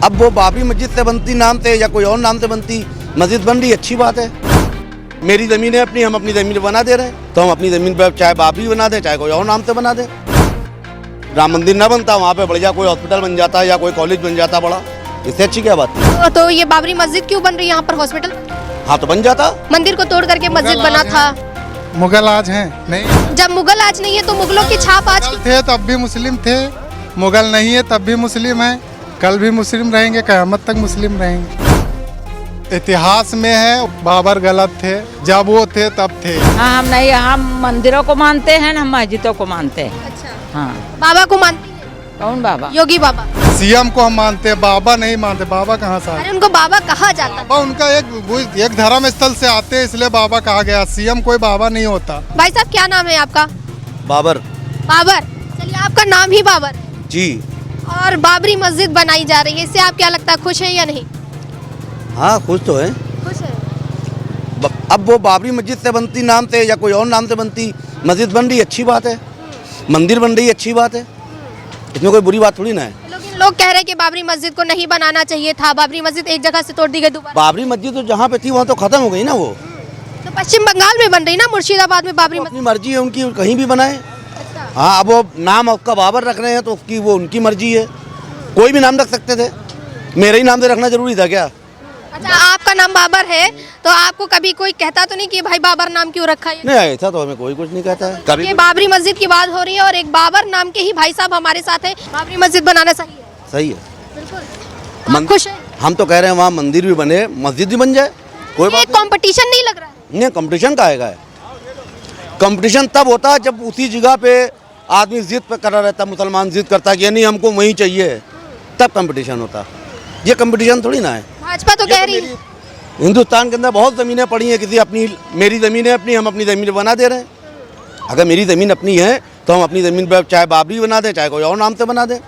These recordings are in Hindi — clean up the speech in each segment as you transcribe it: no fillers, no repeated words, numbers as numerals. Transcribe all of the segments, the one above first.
अब वो बाबरी मस्जिद से बनती नाम से या कोई और नाम से बनती मस्जिद बन रही, अच्छी बात है। मेरी ज़मीन है अपनी, हम अपनी ज़मीन बना दे रहे हैं, तो हम अपनी ज़मीन पर चाहे बाबरी बना दें चाहे कोई और नाम से बना दें। राम मंदिर ना बनता, वहाँ पे बढ़िया कोई हॉस्पिटल बन जाता या कोई कॉलेज बन जाता बड़ा, इससे अच्छी क्या बात है। तो ये बाबरी मस्जिद क्यों बन रही है यहाँ पर? हॉस्पिटल, हाँ तो बन जाता। मंदिर को तोड़ करके मस्जिद बना था। मुगल आज हैं नहीं, जब मुगल आज नहीं है तो मुगलों की छाप आज की। थे तब भी मुस्लिम थे, मुगल नहीं है तब भी मुस्लिम है, कल भी मुस्लिम रहेंगे, क़यामत तक मुस्लिम रहेंगे। इतिहास में है बाबर गलत थे, जब वो थे तब थे। हाँ, हम नहीं, हम मंदिरों को मानते हैं, हम मस्जिदों को मानते हैं। अच्छा, हाँ। बाबा को मानती है? कौन बाबा? योगी बाबा। सीएम को हम मानते हैं, बाबा नहीं मानते। बाबा कहाँ से? अरे उनको बाबा कहा जाता है। बाबा उनका एक धर्म स्थल से आते हैं, इसलिए बाबा कहा गया। सीएम कोई बाबा नहीं होता। भाई साहब क्या नाम है आपका? बाबर। बाबर, चलिए आपका नाम ही बाबर है जी। और बाबरी मस्जिद बनाई जा रही है, इससे आप क्या लगता है, खुश हैं या नहीं? हाँ खुश तो है। खुश है। अब वो बाबरी मस्जिद से बनती नाम से या कोई और नाम से बनती मस्जिद बन रही, अच्छी बात है। मंदिर बन रही, अच्छी बात है, इसमें कोई बुरी बात थोड़ी ना है। लोग कह रहे हैं कि बाबरी मस्जिद को नहीं बनाना चाहिए था, बाबरी मस्जिद एक जगह से तोड़ दी गई दोबारा। बाबरी मस्जिद तो जहाँ पे थी वहाँ तो खत्म हो गई ना वो। तो पश्चिम बंगाल में बन रही ना, मुर्शिदाबाद में बाबरी अपनी मर्जी है उनकी, कहीं भी बनाए। मस्जिद। हाँ, अब वो नाम उसका बाबर रख रहे हैं तो उसकी वो उनकी मर्जी है, कोई भी नाम रख सकते थे। मेरे ही नाम से रखना जरूरी था क्या? अच्छा, आपका नाम बाबर है तो आपको कभी कोई कहता तो नहीं कि भाई बाबर नाम क्यों रखा है? नहीं, ऐसा तो हमें कोई कुछ नहीं कहता है कभी। ये बाबरी मस्जिद की बात हो रही है और एक बाबर नाम के ही भाई साहब हमारे साथ है। बाबरी मस्जिद बनाना सही है? सही है, बिल्कुल। आप खुश हैं? हम तो कह रहे हैं वहाँ मंदिर भी बने, मस्जिद भी बन जाए, कोई ये बात कंपटीशन नहीं लग रहा है? नहीं। कंपटीशन का है, कंपटीशन तब होता है जब उसी जगह पे आदमी जिद पे करा रहता, मुसलमान जिद करता है कि नहीं हमको वहीं चाहिए, तब कंपटीशन होता। ये कंपटीशन थोड़ी ना है। भाजपा तो कह रही है हिंदुस्तान के अंदर बहुत ज़मीनें पड़ी हैं, किसी अपनी, मेरी ज़मीन है अपनी, हम अपनी ज़मीन बना दे रहे हैं। अगर मेरी ज़मीन अपनी है तो हम अपनी ज़मीन पर चाहे बाबरी बना दें चाहे कोई और नाम से बना दें,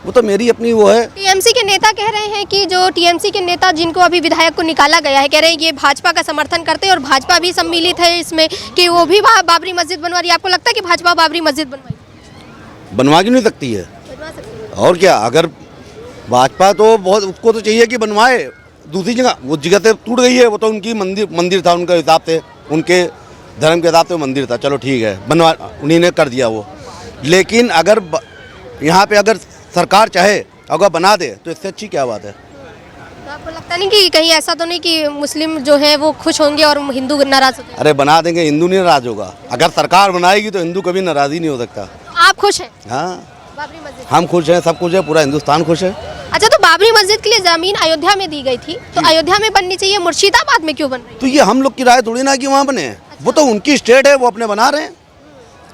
वो तो मेरी अपनी वो है। टीएमसी के नेता कह रहे हैं कि जो टीएमसी के नेता जिनको अभी विधायक को निकाला गया है, कह रहे हैं ये भाजपा का समर्थन करते हैं और भाजपा भी सम्मिलित है इसमें कि वो भी बाबरी मस्जिद बनवा रही है। आपको लगता है कि भाजपा बाबरी मस्जिद बनवा क्यों नहीं सकती है? और क्या, अगर भाजपा तो बहुत, उसको तो चाहिए कि बनवाए दूसरी जगह, वो जगह से टूट गई है, वो तो उनकी मंदिर था, उनके हिसाब से, उनके धर्म के हिसाब से मंदिर था, चलो ठीक है बनवा, उन्हीं ने कर दिया वो। लेकिन अगर यहाँ पे अगर सरकार चाहे अगर बना दे तो इससे अच्छी क्या बात है? तो आपको लगता नहीं कि कहीं ऐसा तो नहीं कि मुस्लिम जो है वो खुश होंगे और हिंदू नाराज होंगे? अरे बना देंगे, हिंदू नहीं नाराज होगा। अगर सरकार बनाएगी तो हिंदू कभी नाराज ही नहीं हो सकता। आप खुश हैं हाँ, बाबरी मस्जिद? हम खुश हैं, सब कुछ है, पूरा हिंदुस्तान खुश है। अच्छा, तो बाबरी मस्जिद के लिए जमीन अयोध्या में दी गई थी, तो अयोध्या में बननी चाहिए, मुर्शिदाबाद में क्यों बन रही है? तो ये हम लोग की राय थोड़ी ना कि वहाँ बने, वो तो उनकी स्टेट है, वो अपने बना रहे हैं,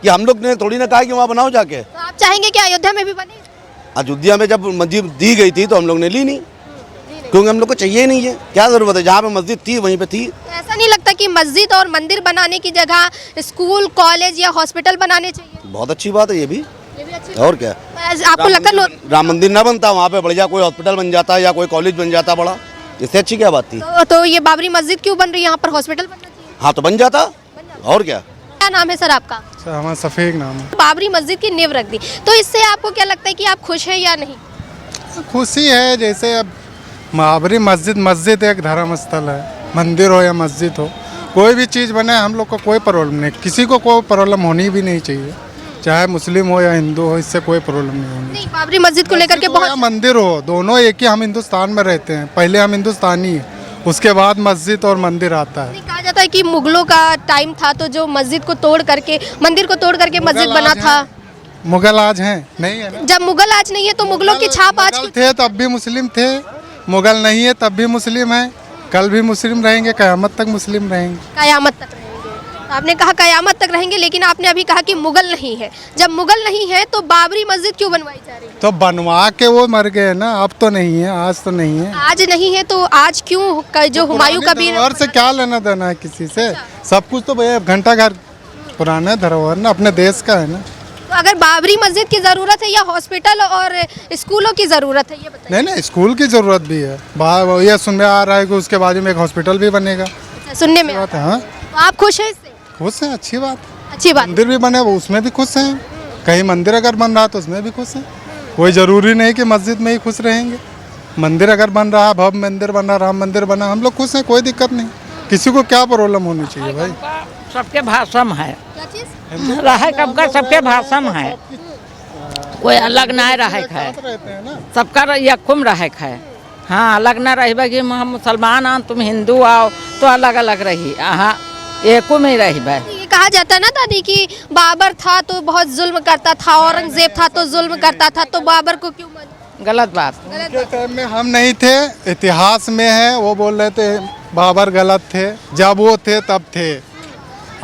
कि हम लोग ने थोड़ी ना कहा कि वहाँ बनाओ जाके। तो आप चाहेंगे कि अयोध्या में भी बने? अयोध्या में जब मस्जिद दी गई थी तो हम लोग ने ली नहीं, क्योंकि हम लोग को चाहिए ही नहीं है। क्या जरूरत है, जहाँ पे मस्जिद थी वहीं पे थी। तो ऐसा नहीं लगता कि मस्जिद और मंदिर बनाने की जगह स्कूल, कॉलेज या हॉस्पिटल बनाने चाहिए? बहुत अच्छी बात है ये भी अच्छी और क्या। आपको लगता है राम मंदिर ना बनता, वहाँ पे बढ़िया कोई हॉस्पिटल बन जाता या कोई कॉलेज बन जाता बड़ा, इससे अच्छी क्या बात थी? तो ये बाबरी मस्जिद क्यों बन रही है, यहाँ पर हॉस्पिटल बनना चाहिए? हाँ तो बन जाता, और क्या। क्या नाम है सर आपका? हमारा सफीक नाम है। बाबरी मस्जिद की नींव रख दी, तो इससे आपको क्या लगता है कि आप खुश हैं या नहीं? खुशी है, जैसे अब बाबरी मस्जिद एक धर्म स्थल है, मंदिर हो या मस्जिद हो, कोई भी चीज़ बने हम लोग को कोई प्रॉब्लम नहीं, किसी को कोई प्रॉब्लम होनी भी नहीं चाहिए, चाहे मुस्लिम हो या हिंदू हो, इससे कोई प्रॉब्लम नहीं होनी। नहीं, बाबरी मस्जिद को लेकर के बहुत मंदिर हो, दोनों एक ही, हम हिंदुस्तान में रहते हैं, पहले हम हिंदुस्तानी हैं, उसके बाद मस्जिद और मंदिर आता है। कहा जाता है कि मुगलों का टाइम था तो जो मस्जिद को तोड़ करके, मंदिर को तोड़ करके मस्जिद बना था। मुगल आज हैं नहीं है ना? जब मुगल आज नहीं है तो मुगलों की छाप आज की। थे तब भी मुस्लिम थे, मुगल नहीं है तब भी मुस्लिम है, कल भी मुस्लिम रहेंगे, क़यामत तक मुस्लिम रहेंगे। कयामत तक रहेंगे, आपने कहा कयामत तक रहेंगे, लेकिन आपने अभी कहा कि मुगल नहीं है। जब मुगल नहीं है तो बाबरी मस्जिद क्यों बनवाई जा रही है? तो बनवा के वो मर गए ना, अब तो नहीं है, आज तो नहीं है। आज नहीं है तो आज क्यों? जो हुमायूं कबीर धरोहर से क्या लेना देना है किसी से? सब कुछ तो भैया घंटा घर पुराना धरोहर ना, अपने देश का है ना। तो अगर बाबरी मस्जिद की जरूरत है या हॉस्पिटल और स्कूलों की जरूरत है, ये बताइए। नहीं, स्कूल की जरूरत भी है, ये सुनने आ रहा है कि उसके बाजू में एक हॉस्पिटल भी बनेगा। अच्छा, सुनने में बात है। हाँ, तो आप खुश हैं इससे? खुश हैं, अच्छी बात। अच्छी बात। मंदिर भी बने वो उसमें भी खुश हैं, कहीं मंदिर अगर बन रहा तो उसमें भी खुश हैं, कोई ज़रूरी नहीं कि मस्जिद में ही खुश रहेंगे। मंदिर अगर बन रहा है, भव्य मंदिर बन रहा, राम मंदिर बना, हम लोग खुश हैं, कोई दिक्कत नहीं। किसी को क्या प्रॉब्लम होनी चाहिए भाई। सबके भाषम है, क्या चीज? रहे सबका सबके भाषम है, कोई अलग ना रहे है, सबका यकुम रहे है। हाँ, अलग ना रही कि हम मुसलमान आओ तुम हिंदू आओ तो अलग अलग रही, हाँ एको में रही। ये कहा जाता है ना दादी कि बाबर था तो बहुत जुल्म करता था, औरंगजेब था तो जुल्म करता था, तो बाबर को क्यों माना? गलत बात। उनके टाइम में हम नहीं थे, इतिहास में है, वो बोल रहे थे बाबर गलत थे, जब वो थे तब थे।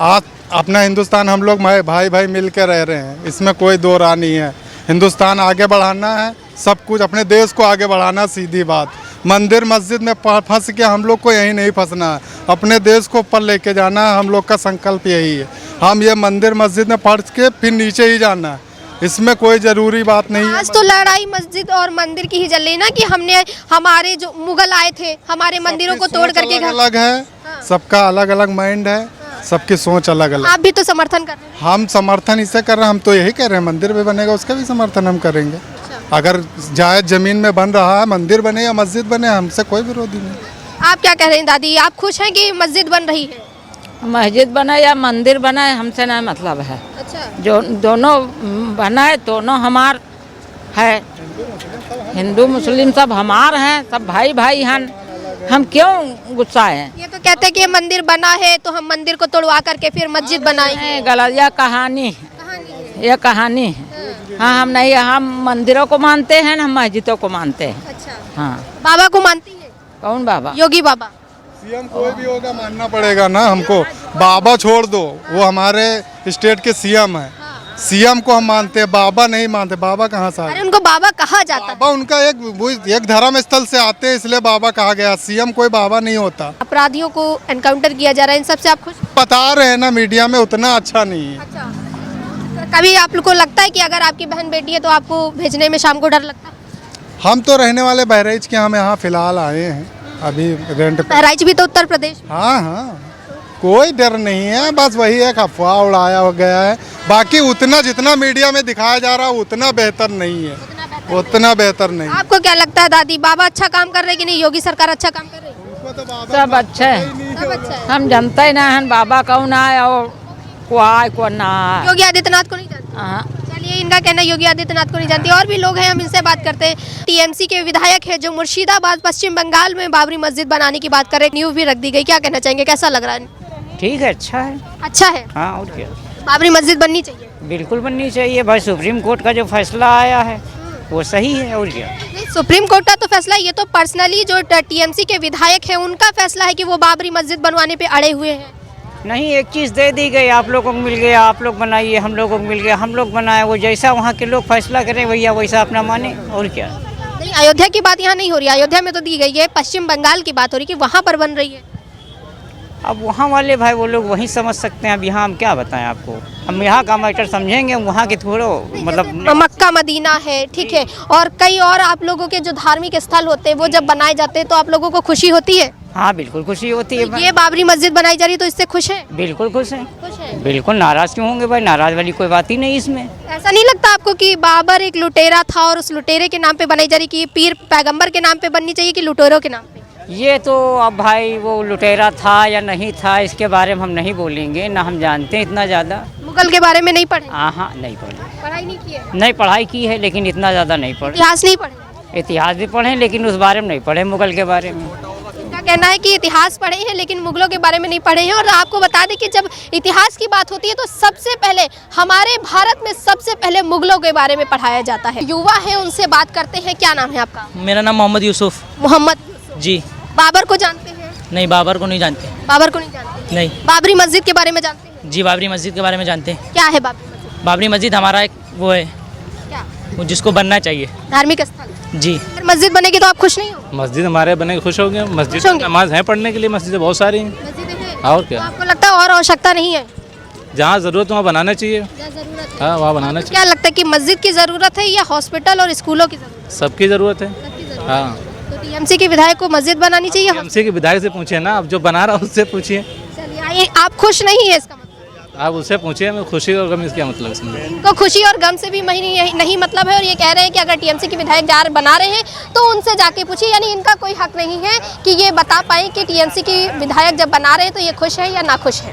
आज अपना हिंदुस्तान हम लोग भाई भाई मिल के रह रहे हैं, इसमें कोई दो राय नहीं है। हिंदुस्तान आगे बढ़ाना है, सब कुछ अपने देश को आगे बढ़ाना, सीधी बात। मंदिर मस्जिद में फंस के हम लोग को यहीं नहीं फंसना है, अपने देश को ऊपर लेके जाना है। हम लोग का संकल्प यही है, हम ये मंदिर मस्जिद में फंस के फिर नीचे ही जाना है, इसमें कोई ज़रूरी बात नहीं है। आज तो लड़ाई मस्जिद और मंदिर की ही चल रही ना कि हमने हमारे जो मुगल आए थे हमारे मंदिरों को तोड़ करके अलग अलग है, सबका अलग अलग माइंड है, सबकी सोच अलग अलग। आप भी तो समर्थन कर रहे हैं। हम समर्थन इसे कर रहे हैं, हम तो यही कह रहे हैं मंदिर भी बनेगा उसका भी समर्थन हम करेंगे। अगर जायज़ ज़मीन में बन रहा है, मंदिर बने या मस्जिद बने, हमसे कोई विरोधी नहीं। आप क्या कह रहे हैं दादी, आप खुश हैं कि मस्जिद बन रही है? मस्जिद बना या मंदिर बना है हमसे ना मतलब है, अच्छा, जो दोनों बना है दोनों हमार है, हिंदू मुस्लिम सब हमार हैं, सब भाई भाई हैं, हम क्यों गुस्सा हैं? ये तो कहते हैं कि मंदिर बना है तो हम मंदिर को तोड़वा करके फिर मस्जिद बनाएंगे। गलत, यह कहानी है, कहानी है। यह कहानी है। हाँ, हम नहीं, हम मंदिरों को मानते हैं, हम मस्जिदों को मानते हैं। अच्छा, हाँ। बाबा को मानती है? कौन बाबा? योगी बाबा। सीएम कोई भी होगा मानना पड़ेगा ना हमको। बाबा छोड़ दो, वो हमारे स्टेट के सीएम है, सीएम को हम मानते हैं, बाबा नहीं मानते। बाबा कहाँ से अरे उनको बाबा कहा जाता है। बाबा उनका एक धर्म स्थल से आते हैं, इसलिए बाबा कहा गया, सीएम कोई बाबा नहीं होता। अपराधियों को एनकाउंटर किया जा रहा है, इन सबसे आप खुश? बता रहे हैं ना मीडिया में, उतना अच्छा नहीं है। अच्छा, कभी आप लोग को लगता है कि अगर आपकी बहन बेटी है तो आपको भेजने में शाम को डर लगता है? हम तो रहने वाले बहराइच के, हम यहाँ फिलहाल आए हैं अभी रेंट पे। बहराइच भी तो उत्तर प्रदेश। हाँ हाँ, कोई डर नहीं है, बस वही एक अफवाह उड़ाया हो गया है। बाकी उतना जितना मीडिया में दिखाया जा रहा है उतना बेहतर नहीं है, उतना बेहतर नहीं। आपको क्या लगता है दादी, बाबा अच्छा काम कर रहे हैं कि नहीं, योगी सरकार अच्छा काम कर रही है? सब अच्छे हैं, सब अच्छा है। हम जानते ही ना हैं बाबा कौन आए और को आए को ना आए। योगी आदित्यनाथ को नहीं जानते? हाँ। चलिए, इनका कहना योगी आदित्यनाथ को नहीं जानती। और भी लोग हैं, हम इनसे बात करते हैं। टीएमसी के विधायक है जो मुर्शिदाबाद पश्चिम बंगाल में बाबरी मस्जिद बनाने की बात कर रहे हैं, न्यूज़ भी रख दी गई, क्या कहना चाहेंगे, कैसा लग रहा है? ठीक है, अच्छा है। अच्छा है। हाँ, और क्या, बाबरी मस्जिद बननी चाहिए? बिल्कुल बननी चाहिए भाई। सुप्रीम कोर्ट का जो फैसला आया है वो सही है, और क्या। नहीं, सुप्रीम कोर्ट का तो फैसला, ये तो पर्सनली जो टीएमसी के विधायक हैं उनका फैसला है कि वो बाबरी मस्जिद बनवाने पे अड़े हुए हैं। नहीं, एक चीज़ दे दी गई, आप लोगों को मिल गया, आप लोग बनाइए, हम लोगों को मिल गया, हम लोग बनाए, वो जैसा वहाँ के लोग फैसला करें भैया वैसा अपना माने, और क्या। नहीं, अयोध्या की बात यहाँ नहीं हो रही, अयोध्या में तो दी गई है, पश्चिम बंगाल की बात हो रही कि वहाँ पर बन रही है। अब वहाँ वाले भाई वो लोग वहीं समझ सकते हैं, अब यहाँ हम क्या बताएं आपको, हम यहाँ का मैटर समझेंगे, वहाँ के थोड़ो मतलब। मक्का मदीना है, ठीक है, और कई और आप लोगों के जो धार्मिक स्थल होते हैं वो जब बनाए जाते हैं तो आप लोगों को खुशी होती है? हाँ, बिल्कुल खुशी होती है। ये बाबरी मस्जिद बनाई जा रही है तो इससे खुश है? बिल्कुल खुश हैं। खुश है। बिल्कुल, नाराज़ क्यों होंगे भाई, नाराज़ वाली कोई बात ही नहीं इसमें। ऐसा नहीं लगता आपको कि बाबर एक लुटेरा था और उस लुटेरे के नाम पे बनाई जा रही, कि पीर पैगंबर के नाम पे बननी चाहिए कि लुटेरों के नाम पे? ये तो अब भाई वो लुटेरा था या नहीं था इसके बारे में हम नहीं बोलेंगे, ना हम जानते हैं इतना ज़्यादा। मुगल के बारे में नहीं पढ़े? हाँ, नहीं पढ़े। पढ़ाई नहीं की है? नहीं, पढ़ाई की है लेकिन इतना ज़्यादा नहीं पढ़े। इतिहास नहीं पढ़े? इतिहास भी पढ़े लेकिन उस बारे में नहीं पढ़े, मुगल के बारे में। इनका कहना है कि इतिहास पढ़े हैं लेकिन मुगलों के बारे में नहीं पढ़े हैं। और आपको बता दें कि जब इतिहास की बात होती है तो सबसे पहले हमारे भारत में सबसे पहले मुगलों के बारे में पढ़ाया जाता है। युवा है, उनसे बात करते हैं। क्या नाम है आपका? मेरा नाम मोहम्मद यूसुफ। मोहम्मद जी। बाबर को जानते हैं? नहीं, बाबर को नहीं जानते। बाबर को नहीं जानते? नहीं। बाबरी मस्जिद के बारे में जानते हैं? जी, बाबरी मस्जिद के बारे में जानते हैं। क्या है बाबरी मस्जिद? बाबरी मस्जिद हमारा एक वो है, क्या? वो जिसको बनना चाहिए। धार्मिक स्थल। जी। अगर मस्जिद बनेगी तो आप खुश नहीं हो? मस्जिद हमारे बने खुश हो गए, मस्जिद खुश होंगे? नमाज है पढ़ने के लिए, मस्जिदें बहुत सारी हैं। मस्जिदें हैं? और क्या, तो आपको लगता है और आवश्यकता नहीं है? जहाँ ज़रूरत वहाँ बनाना चाहिए। जरूरत हाँ, वहाँ बनाना चाहिए। क्या लगता है कि मस्जिद की जरूरत है या हॉस्पिटल और स्कूलों की जरूरत सबकी ज़रूरत है। है? हाँ, तो टीएमसी के विधायक को मस्जिद बनानी चाहिए? एमसी के विधायक से पूछिए ना, अब जो बना रहा है उससे पूछिए। चलिए, आइए, आप खुश नहीं है इसका मतलब? आप उससे पूछिए, मैं खुशी और गम इसका मतलब इसमें। तो खुशी और गम से भी नहीं मतलब है, और ये कह रहे हैं कि अगर टीएमसी के विधायक बना रहे हैं तो उनसे जाके पूछिए, यानी इनका कोई हक नहीं है कि ये बता पाए कि टीएमसी की विधायक जब बना रहे हैं तो ये खुश है या ना खुश है।